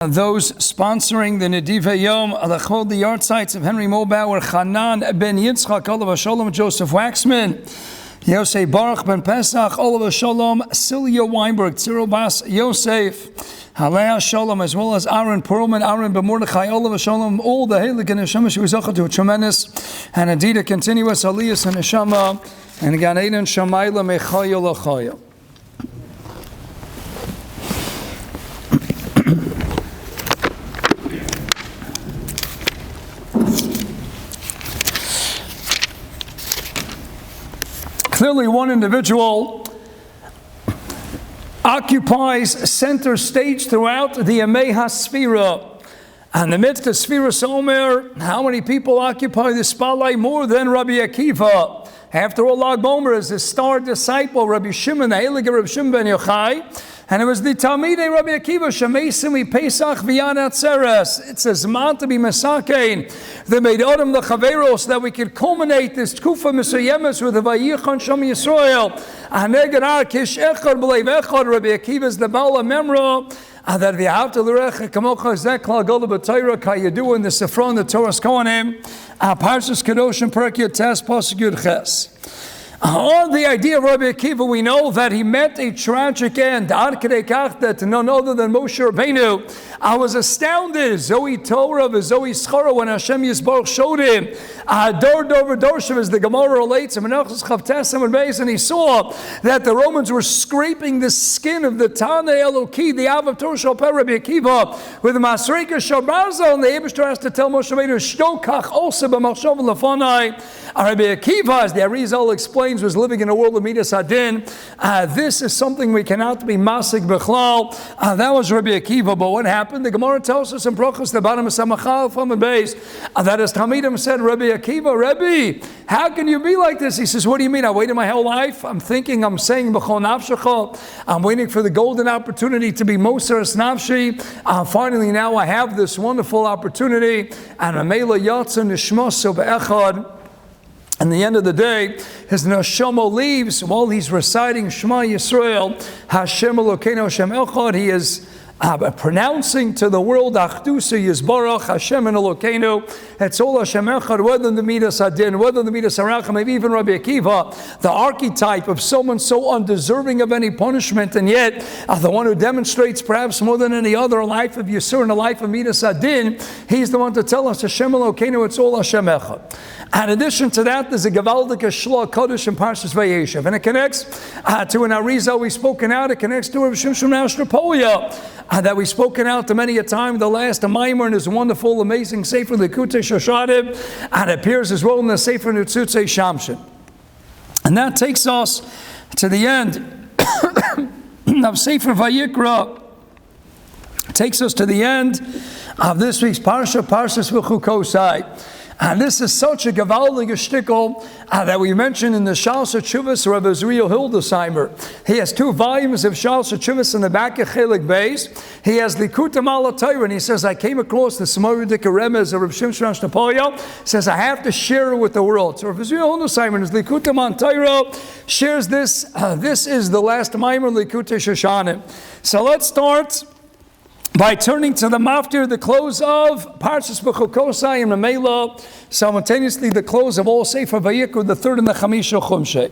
Those sponsoring the Nediva Yom Alachol, the yard sites of Henry Mobauer, Hanan Ben Yitzchak, Oliver Shalom, Joseph Waxman, Yosef Baruch Ben Pesach, Oliver Shalom, Celia Weinberg, Cyril Bas Yosef, Halea Shalom, as well as Aaron Perlman, Aaron Ben Mordechai, Oliver Shalom, all the Heilig and Neshama who was to a tremendous and indeed a continuous Aliyah and Neshama, and Gan Eden Shamayla Mechayel Achayel. Clearly, one individual occupies center stage throughout the Yemei HaSfira. And amidst the Sfiras Omer, how many people occupy the spotlight more than Rabbi Akiva? After all, Lag Bomer is his star disciple, Rabbi Shimon, the Heilige Rabbi Shimon ben Yochai. And it was the Talmidei Rabbi Akiva, Shemeisim Pesach V'yan Atzeres. It's a Zman to be Mesakein. They made Adam the Chaveros, that we could culminate this Tkufa Misayemes with the Vayichan Shom Yisrael. Anegar Kish Echad B'leiv Echad. Rabbi Akiva is the Bala Memra. That we have to L'Recha Kamocha Zekla Gola B'Torah Kayedu in the Sefron, the Torah's Kohanim. Parshas Kadosh and Perek Tes Pasuk Yud Ches. On the idea of Rabbi Akiva, we know that he met a tragic end. Ad Kedei Kach, that none other than Moshe Rabbeinu. I was astounded, Zoe Torah, Zoe Schara, when Hashem Yisbarach showed him. Dor Dover Dorshav, as the Gemara relates, and he saw that the Romans were scraping the skin of the Tana Eloki, the Av of Torah Shalpeh Rabbi Akiva, with the Masreka Shalbarza, and the Eibishter has to tell Moshe Rabbeinu, Shtokach also b'machshav l'fanai. Rabbi Akiva, as the Arizal explains, was living in a world of Midas Hadin. This is something we cannot be masik b'chlal. That was Rabbi Akiva, but what happened? The Gemara tells us in Brachos, the bottom of Samachal from the base, that as Talmidim said, Rabbi Akiva, Rebbe, how can you be like this? He says, what do you mean? I waited my whole life. I'm thinking, I'm saying, B'chol nafshecha. I'm waiting for the golden opportunity to be Moseres Nafshi. Finally, now I have this wonderful opportunity. And Amela Yatsa Nishmaso Be'echad. And the end of the day, his neshama leaves while he's reciting Shema Yisrael, Hashem Elokeinu Hashem Echad. He is pronouncing to the world, Achdusa Yisbarach, Hashem and Elokeinu. It's all Hashem Echad, whether the Midas Hadin, whether the Midas Harachim, maybe even Rabbi Akiva, the archetype of someone so undeserving of any punishment, and yet the one who demonstrates perhaps more than any other a life of Yisur and a life of Midas Hadin. He's the one to tell us, Hashem Elokeinu, it's all Hashem Echad. In addition to that, there's a Gavaldik Shla Kodesh in Parshas Vayeshev, and it connects to an Arizal we've spoken out. It connects to Rav Shimshon Ashtrapolia that we've spoken out to many a time. The last, a Maimer in his wonderful, amazing Sefer Likutei Shoshanim, and it appears as well in the Sefer Nutzutzei Shamshin. And that takes us to the end of Sefer Vayikra. It takes us to the end of this week's Parsha, Parshas V'chukosai. And this is such a gavaldig shtickle that we mentioned in the Shals HaTshuvas Rebbe Zriel Hildesheimer. He has 2 volumes of Shals HaTshuvas in the back of Chelik Beis. He has Likutim Ala Torah, and he says, I came across the Samaridik Remez of Reb Shimshon Ashnapoya. Says, I have to share it with the world. So Rebbe Zriel Hildesheimer, his Likutim on Torah, shares this. This is the last Maimer Likutei Shoshanim. So let's start by turning to the Maftir, the close of Parshas B'chukosai and Mamela, simultaneously the close of all Sefer Vayikra, the 3rd and the Chamisha Chumshei.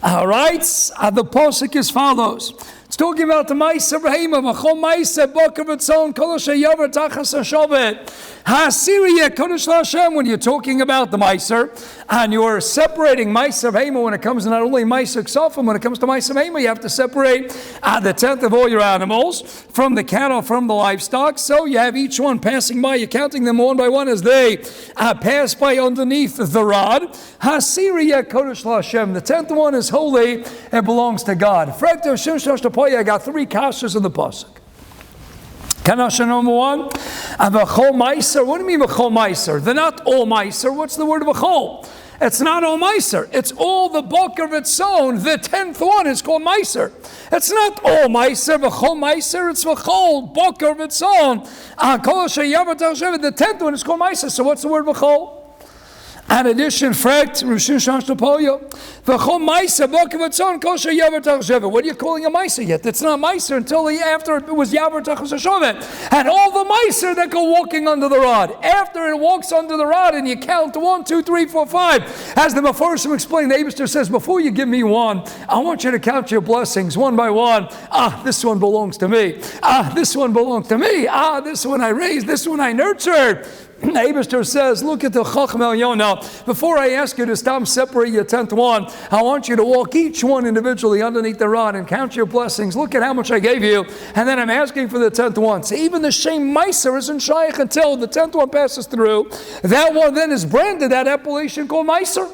All right, the posuk is follows. It's talking about the Ma'aser Behema, V'chol Ma'aser Boker V'tzon Kol Asher Yaver Tachas HaShovet. Ha'asiri Kodesh LaHashem. When you're talking about the Ma'aser, and you're separating Ma'aser Behema when it comes to not only Ma'aser Ksofim, when it comes to Ma'aser Behema, you have to separate the 10th of all your animals from the cattle, from the livestock. So you have each one passing by. You're counting them one by one as they pass by underneath the rod. Ha'asiri Kodesh LaHashem. The 10th one is holy. It belongs to God. I got 3 kashas in the pasuk. Kanasha number 1, v'chol ma'aser. What do you mean v'chol ma'aser? They're not all ma'aser. What's the word v'chol? It's not all ma'aser. It's all the bulk of its own. The 10th one is called ma'aser. It's not all ma'aser. V'chol ma'aser. It's v'chol bulk of its own. The 10th one is called ma'aser. So what's the word v'chol? In addition, fragt, what are you calling a Meiser yet? It's not Meiser until after it was Yavar Tachas HaShovet. And all the Meiser that go walking under the rod. After it walks under the rod and you count 1, 2, 3, 4, 5. As the Mefarshim explained, the Eibishter says, before you give me one, I want you to count your blessings one by one. This one belongs to me. This one belongs to me. This one I raised. This one I nurtured. The Eibishter says, look at the Chacham Yonah. Before I ask you to stop separate your 10th one, I want you to walk each one individually underneath the rod and count your blessings. Look at how much I gave you. And then I'm asking for the 10th one. So even the Shem Meiser isn't shaykh until the 10th one passes through. That one then is branded that appellation called Meiser.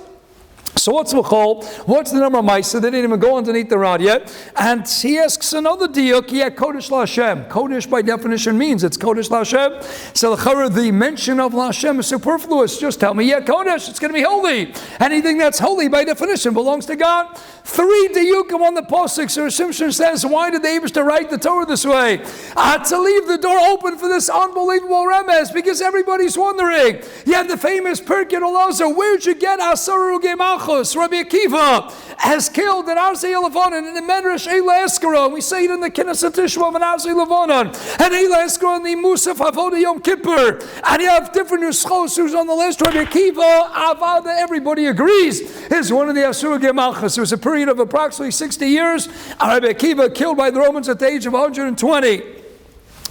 So what's Mechol? What's the number of Meiser? They didn't even go underneath the rod yet. And he asks another diuk, Kodesh LaHashem. Kodesh by definition means it's Kodesh LaHashem. So the mention of LaHashem is superfluous. Just tell me, Kodesh, it's going to be holy. Anything that's holy by definition belongs to God. 3 diukim on the posuk. So Shimshon says, why did the Eibishter write the Torah this way? To leave the door open for this unbelievable remez, because everybody's wondering. You have the famous Pirkei Elazar, where'd you get Asaru Gemachos? Rabbi Akiva has killed an Arzei Levonon in the Medrash Eila Eskara. We say it in the Knesset Tishma of an Arzei Levonon. And Eila Eskara in the Musaf Avodah Yom Kippur. And you have different nuschos who's on the list. Rabbi Akiva, Avada, everybody agrees, is one of the Asur Gemachos. There was a period of approximately 60 years. Rabbi Akiva killed by the Romans at the age of 120.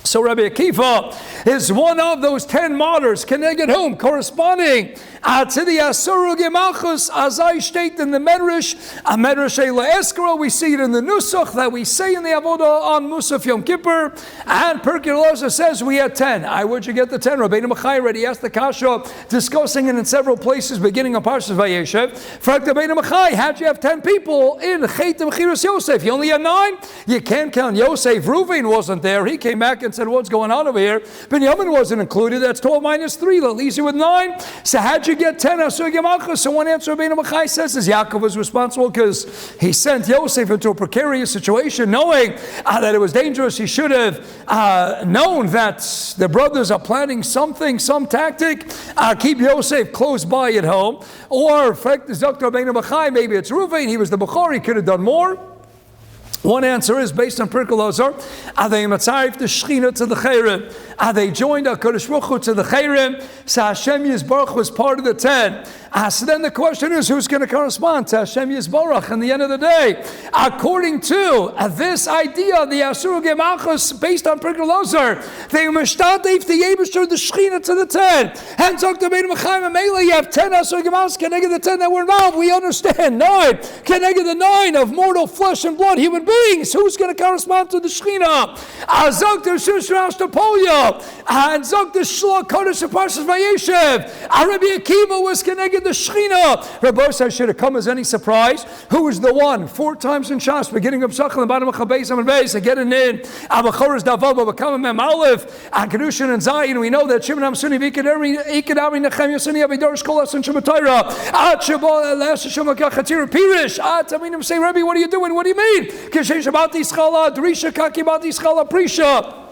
So Rabbi Akiva is one of those 10 martyrs, Keneged whom, corresponding to the Asuru Gemachos, as I state in the Medrash, Medrash Eila Eskara. We see it in the Nusach that we say in the Avodah on Musaf Yom Kippur. And Pirkei Elazar says we had 10. Where'd you get the 10? Rabbeinu Machai already asked the Kasha, discussing it in several places, beginning of Parshas Vayeshev. Fragt Rabbeinu Machai, how'd you have 10 people in Chet Mechiras Yosef? You only had 9? You can't count Yosef. Reuven wasn't there. He came back and said, what's going on over here? Binyamin wasn't included. That's 12 minus 3. That leaves you with 9. So how'd you get 10? So one answer Rabbeinu Machai says is Yaakov was responsible because he sent Yosef into a precarious situation, knowing that it was dangerous. He should have known that the brothers are planning something, some tactic. Keep Yosef close by at home. Or, Rabbeinu Machai, maybe it's Reuven. He was the Bechor. He could have done more. One answer is based on Pirkei Elazar. Are they matzarif the Shechina to the Chayrim? Are they joined HaKadosh Baruch Hu to the Chayrim? So Hashem Yisbarach was part of the 10. So then the question is, who's going to correspond to Hashem Yisbarach in the end of the day? According to this idea, the Asur Gemachos, based on Pirkei Elazar, they mishtateif the Yebishter the Shechina to the 10. And Dr. Rabbeinu Machai Mamela, you have 10 Asur Gemachos, Keneged the 10 that were involved. We understand 9. Keneged the 9 of mortal flesh and blood, human beings. Who's going to correspond to the Shechina? Dr. Shushan Ashtapolia, and Dr. Shloh Kodesh of Parshas Vayeshev. Rabbi Akiva was Keneged the Shechina. Rabbi says, should it come as any surprise? Who is the one? 4 times in Shas, beginning of Shachal, and bottom of Chabeis, and Beis, getting in. Abachoras Davav, Abakam, Mem Aleph, and Kedushin and Zayin. We know that Shimon Amsuni, Vikadari, Nechem Yosuni, Abidorish Kolas, and Shematayra. Shabbat, Lash, Shemakachatira, Pirish. Taminim say, Rebbe, what are you doing? What do you mean? Kishen Shabbat Ischala, Drisha Kakibati Ischala, Prisha.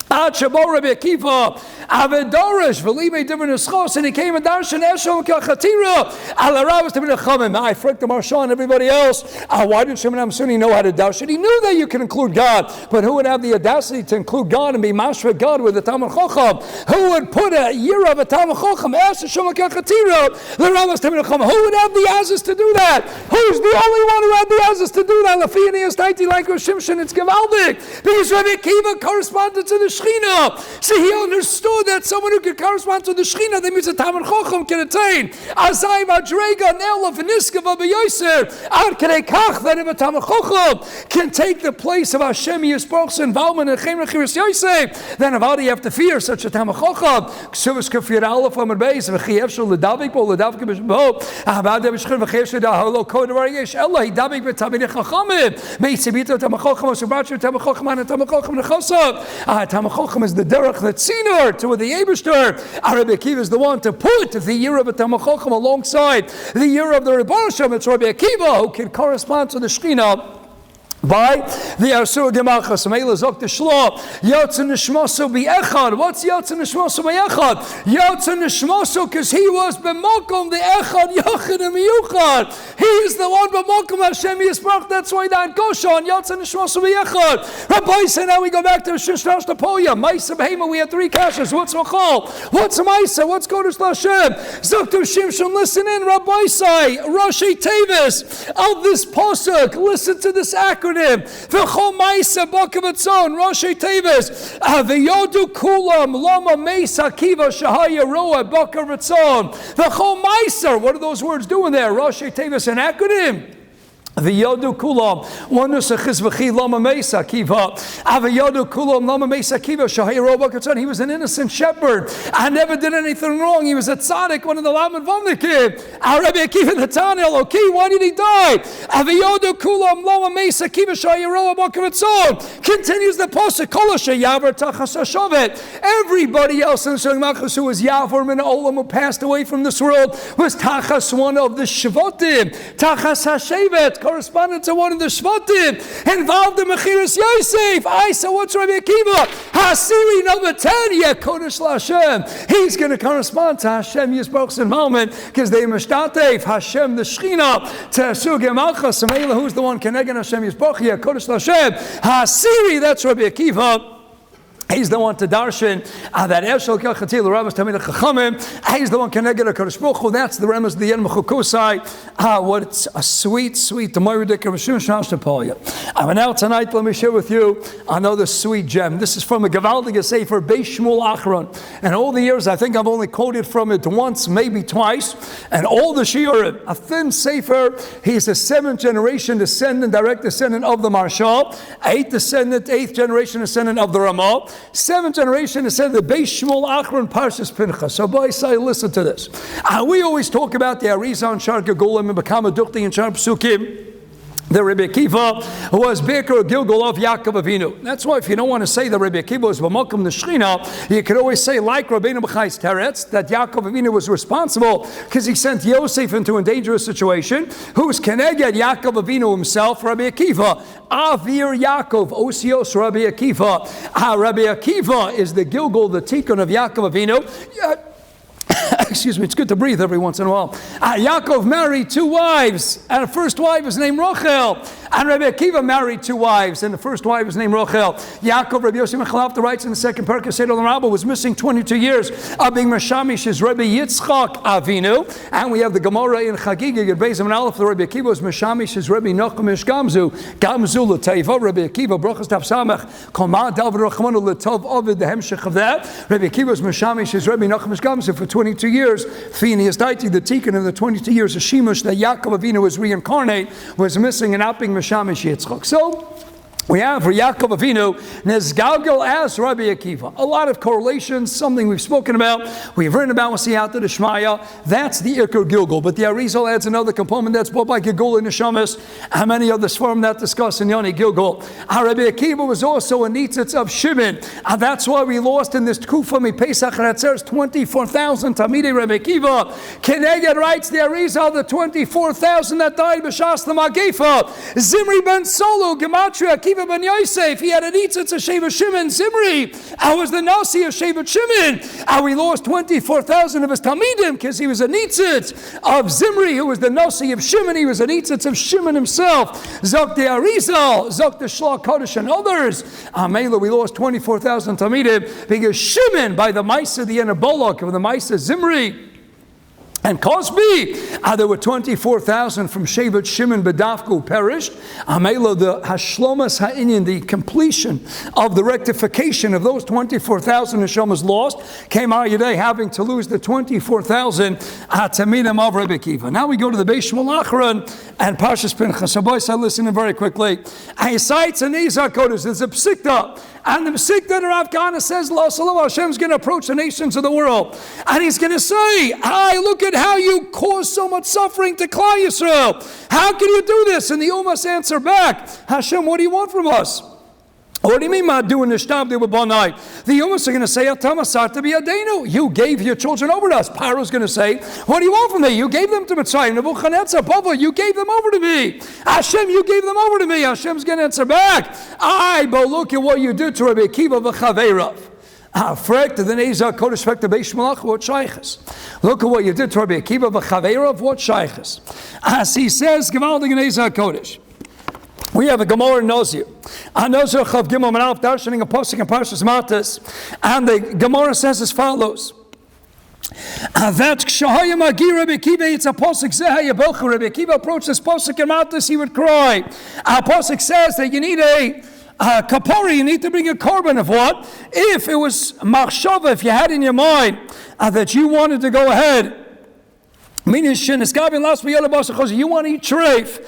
Shabo Rabbi Akiva, Avedorish, Velime Divin Eschos, and he came and Darshan Eshom Kachatira, Alaravas Divin Echamim. I fricked the Marshaw and everybody else. Why did Shimon Amsuni know how to darshan? He knew that you can include God, but who would have the audacity to include God and be mashra God with a Talmud Chacham? Who would put a year of a Talmud Chacham? Ask Eshom Kachatira, Alaravas Divin Echamim. Who would have the azes to do that? Who's the only one who had the azes to do that? Lafianias Taiti like Shimshon, it's Gavaldik. Because Rabbi Akiva corresponded to the Shechina. See, he understood that someone who can correspond to the Shechina, that means a Talmud Chacham can attain. Azai Madrega Nela Veniska Vabayoser. Ad Kedei Kach, that if a Talmud Chacham can take the place of Hashem Yisbarach's involvement in Chem Rechiras Yosef, then how do you have to fear such a Talmud Chacham? Ksuvas Kafir Aleph Amar Beis V'Chiev Shul Ledavik Bo Ledavik B'Shbo Abad B'Shchin V'Chiev Shul Daholo Kod Variyesh Ella Hidavik B'Tamid Chachamim Meisibita Talmud Chacham Osubratcher Talmud Chacham and Talmud Chacham Nechosav. Talmud Chacham is the derech that's senior to the Eibishter. Rabbi Akiva is the one to put the year of a Talmud Chacham alongside the year of the Rebbe. It's Rabbi Akiva who can correspond to the Shechina. by the Asur Gemachas. Mela Zok the Shlo. Yotzei Nishmosu B'Echad. What's Yotzei Nishmosu B'Echad? Yotzei Nishmosu, because he was B'Mokum the Echad Yochid and Miyuchad. He is the one B'Mokum Hashem Yisparach. That's why that Goshan Yotzei Nishmosu B'Echad. Rabbi said, now we go back to Shishnash Tapoya. Maisa Behema, we had 3 kashas. What's Machal? What's Maisa? What's Kodesh Lashem? Zok to Shimshon, listen in. Rabbi say, Rashi Tavis of this posuk. Listen to this acronym. V'chol ma'isa b'kavatzon Rashi Tavis v'yodu kulam lama meisa Akiva shahaya roa b'kavatzon v'chol ma'isa. What are those words doing there? Rashi Tavis, an acronym. V'yodu kulam one nusachiz v'chi lama meisa Akiva v'yodu kulam lama meisa Akiva shahaya roa b'kavatzon. He was an innocent shepherd. I never did anything wrong. He was a tzaddik, one of the Lamed Vavnikim. Rabbi Akiva the Tanya Loki, why did he die? V'yodu kulam lama meisa Akiva shahaya roa b'kavatzon. Continues the posuk, kol sheyavar tachas hashavet. Everybody else in the Shulchan Aruch who was yavar min olam, who passed away from this world, was tachas one of the shvatim, tachas hashevet, corresponded to one of the shvatim, involved in Mechiras Yosef. So what's Rabbi Akiva? Hasiri number 10, Kodesh LaHashem. He's going to correspond to Hashem Yisbarach's involvement, because they mishtatev Hashem the Shechina to Asur Gemachas. Samela, who's the one connecting Hashem Yisbarach? Kodesh LaHashem. Hasiri, that's Rabbi Akiva. He's the one to darshan that Eshel Kachatil Rabbis Tamid Chachamim. He's the one connected to Kodesh Baruch Hu. That's the remes of the Yen Mechukosai. What a sweet the Moiridik of Rishon Shnash Napolia. And now tonight, let me share with you another sweet gem. This is from a Gavaldige Sefer Beis Shmuel Achron. And all the years, I think I've only quoted from it once, maybe twice. And all the shiurim, a thin sefer. He's a 7th generation descendant, direct descendant of the Marshal. 8th generation descendant of the Ramah. 7th generation is said the Beis Shmuel Achron Parshas Pinchas. So boy, say, listen to this. We always talk about the Arizon Shar Gilgulei and Bekama Dukti and Shar Psukim. The Rebbe Akiva was Beker Gilgul of Yaakov Avinu. That's why if you don't want to say that Rebbe Akiva was B'Mokum the Shechina, you could always say, like Rabbeinu B'chais Teretz, that Yaakov Avinu was responsible because he sent Yosef into a dangerous situation. Who's Keneged Yaakov Avinu himself? Rabbi Akiva. Avir Yaakov, Osios Rabbi Akiva. Rabbi Akiva is the Gilgul, the Tikkun of Yaakov Avinu. Excuse me, it's good to breathe every once in a while. Yaakov married 2 wives, and the first wife was named Rochel. And Rabbi Akiva married 2 wives, and the first wife was named Rochel. Yaakov, Rabbi Yossi Mechalafta writes in the 2nd parak of Seder Rabbi, was missing 22 years of being Meshamish his Rebbe Yitzchak Avinu. And we have the Gemara in Chagiga, at Beis and Aleph, the Rebbe Akiva was Meshamish his Rebbe Nochamish Gamzu. Gamzu l'teiva, Rabbi Akiva, Brochas Tav Samach, Koma Dalvid Rachmanu l'tov Ovid, the Hemshech of that. Rabbi Akiva was Meshamish his Rebbe Nochamish Gamzu for 22 years. Phineas Daiti, the Tikkun of the 22 years of Shemush that Yaakov Avinu was reincarnate, was missing and not being Meshamish Yitzchak. So we have for Yaakov Avinu, Nezgalgal as Rabbi Akiva. A lot of correlations, something we've spoken about, we've written about with Siyata Deshmaya. That's the Iker Gilgul. But the Arizal adds another component that's brought by Gilgul and Neshamas, and many others from that discuss in Yoni Gilgul. Rabbi Akiva was also a Nitzitz of Shimon, and that's why we lost in this Tkufa Mi Pesach Ratzer's 24,000 Tamidei Rabbi Akiva. Keneged writes the Arizal, the 24,000 that died B'Shas the Magifa. Zimri ben Solo, Gematria, Akiva ben Yosef, he had an Nitzitz of Shevet Shimon. Zimri, I was the Nasi of Shevet Shimon. And we lost 24,000 of his Talmidim because he was a Nitzitz of Zimri, who was the Nasi of Shimon. He was a Nitzitz of Shimon himself. Zok the Arizal, Zok the Shlach Kodesh and others. Amela, we lost 24,000 Talmidim because Shimon, by the Maisa, the Enabolok of the Maisa Zimri, and Cosby, there were 24,000 from Shevet Shimon Bedafku perished. Amela, the Hashlomas Ha'inyan, the completion of the rectification of those 24,000 Hashemas lost, came out today having to lose the 24,000 Tamidim of Rebbe Akiva. Now we go to the Beis Shmuel Achron and Parshas Pinchas. So boys, I listen in very quickly. He cites an Izah Kodesh, there's a Psikta. And the Psikta that Rav Kahana says, La Salam Hashem's going to approach the nations of the world. And he's going to say, hi, look at how you caused so much suffering to Klal Yisrael. How can you do this? And the Umas answer back, Hashem, what do you want from us? What do you mean, Madu and Nishtab, they were Banai? The humans are going to say, you gave your children over to us. Paro's going to say, what do you want from me? You gave them to Mitzrayim. Nebuchadnezzar, Baba, you gave them over to me. Hashem, you gave them over to me. Hashem's going to answer back. But look at what you did to Rabbi Akiva v'chaveirav. Look at what you did to Rabbi Akiva v'chaveirav, what shaychus. As he says, Gevaldig in Ezra Kodesh. We have a Gemara in Nozir. Nozir Chav Gimel Menalef darshaning a posuk in Parshas Martyrs, and the Gemara says as follows: that Kshahayim Agi Rebbe Akiva, it's a posuk Zehaya Belcha. Rebbe Akiva approached this posuk in Martyrs, he would cry. Our posuk says that you need a kapara, you need to bring a korban of what? If it was machshava, if you had in your mind that you wanted to go ahead. Meaning, you want to eat treif.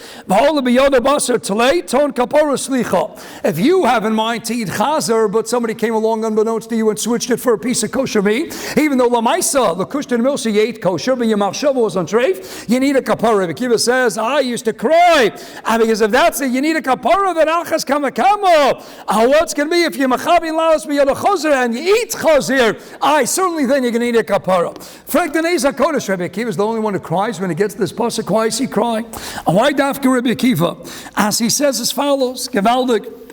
If you have in mind to eat chazer, but somebody came along unbeknownst to you and switched it for a piece of kosher meat, even though lamaisa, the kushtan milsa, you ate kosher, but your machshava was on treif, you need a kapara. Akiva says, I used to cry, because if that's it, you need a kapara, then achas kamakamo. What's going to be if you're machavin laos b'yod chazer and you eat chazer? Certainly then you're going to need a kapara. Frank the Neza Kodesh, Rebbe Akiva is the only one who cries when he gets this pasuk. Why is he crying? And why dafka Rebbe Akiva? As he says as follows, Gevaldik,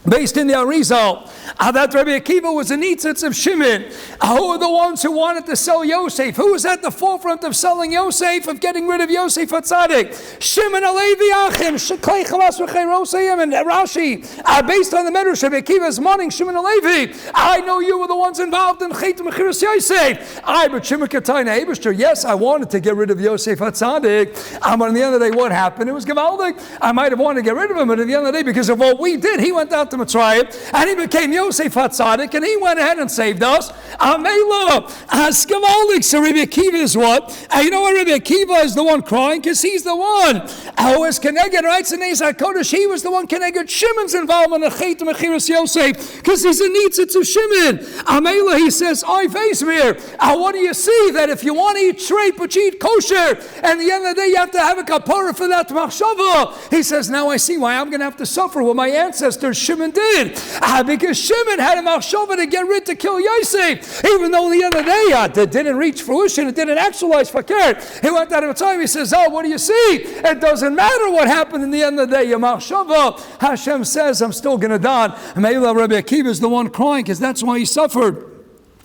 based in the Arizal, that Rabbi Akiva was a nitzitz of Shimon, who were the ones who wanted to sell Yosef, who was at the forefront of selling Yosef, of getting rid of Yosef HaTzadik. Shimon Alevi Achim, Sheklei Chalas V'chei Rosayim, and Rashi, based on the Medrash, Rabbi Akiva's morning, Shimon Alevi, I know you were the ones involved in Chet Mechiras Yosef. But Shimon Kataina Eibishter, yes, I wanted to get rid of Yosef HaTzadik, but at the end of the day, what happened? It was Gevaldik. I might have wanted to get rid of him, but at the end of the day, because of what we did, he went out to Mitzrayim, and he became Yosef HaTzadik, and he went ahead and saved us. Amela, Skavaldik, so Rebbe Akiva is what? You know what, Rebbe Akiva is the one crying, because he's the one who is Keneged, writes in Ezra Kodesh, he was the one Keneged Shimon's involvement in Chet Mechiras Yosef, because he's a nitzitz of Shimon. Amela, he says, I face me. What do you see? That if you want to eat treif, but you eat kosher, and at the end of the day, you have to have a kapara for that machshava. He says, now I see why I'm going to have to suffer what my ancestors, Shimon, did. Because Shimon had a machshava to get rid, to kill Yosef, even though at the end of the day it didn't reach fruition, it didn't actualize fakir. He went out of a time, he says, what do you see? It doesn't matter what happened in the end of the day, your machshava. Hashem says, I'm still going to die. Meila Rebbe Akiva is the one crying, because that's why he suffered.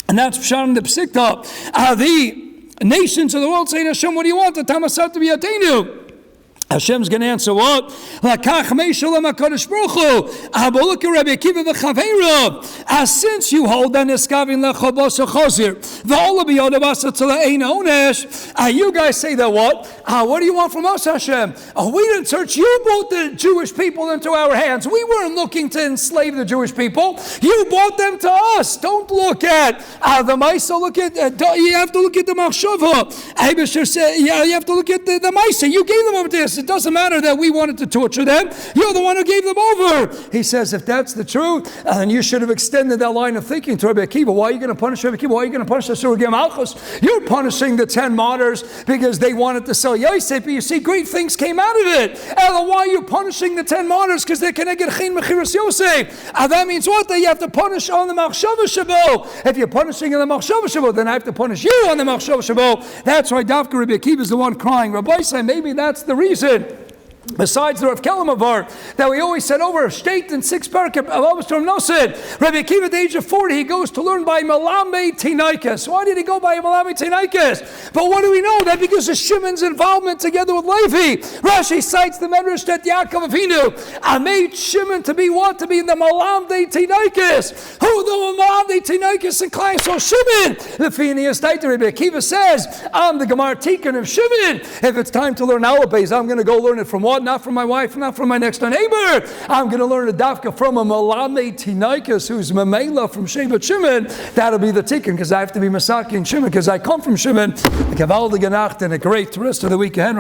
And that's Pshat in the Psikta. The nations of the world say to Hashem, what do you want? The Tamasat to be Atenu. Hashem's going to answer what? Look at Rabbi Akiva v'chaveirav. Since you hold that neskavin lechabos chazir, v'ola b'yodavasa tzala'ein onesh, you guys say that what? What do you want from us, Hashem? We didn't search. You brought the Jewish people into our hands. We weren't looking to enslave the Jewish people. You brought them to us. Don't look at the Maisa. Look at you have to look at the Machshava. Eibusher said, you have to look at the Maisa. You gave them over to us. It doesn't matter that we wanted to torture them. You're the one who gave them over. He says, if that's the truth, then you should have extended that line of thinking to Rabbi Akiva. Why are you going to punish Rabbi Akiva? Why are you going to punish the Surah Malchus? You're punishing the 10 martyrs because they wanted to sell Yosef, but you see, great things came out of it. Why are you punishing the 10 martyrs? Because they're going to get Chen Mechiras Yosef. That means what? That you have to punish on the Machshava Shabo. If you're punishing on the Machshava Shabo, then I have to punish you on the Machshava Shabo. That's why Dafka Rabbi Akiva is the one crying. Rabbi said, maybe that's the reason. Besides the Rav Kelemavar, that we always said over a state in 6 paragraph of Avostom Nosid, Rabbi Akiva at the age of 40, he goes to learn by Malame Tinaikas. Why did he go by Malame Tinaikas? But what do we know? That because of Shimon's involvement together with Levi. Rashi cites the Medrash that Yaakov Avinu made Shimon to be what? To be the Malame Tinaikas. Who the Malame Tinaikas and Klein? So Shimon, the Phineas Taita, Rabbi Akiva says, I'm the Gemar Tikkun of Shimon. If it's time to learn Alabase, I'm going to go learn it from what? Not from my wife, not from my next door neighbor. I'm going to learn a dafka from a Malame Tinaikas who's Mamela from Shevet Shimon. That'll be the tikkun, because I have to be Masaki and Shimon, because I come from Shimon. A Gavaldige Nacht and a great rest of the week ahead.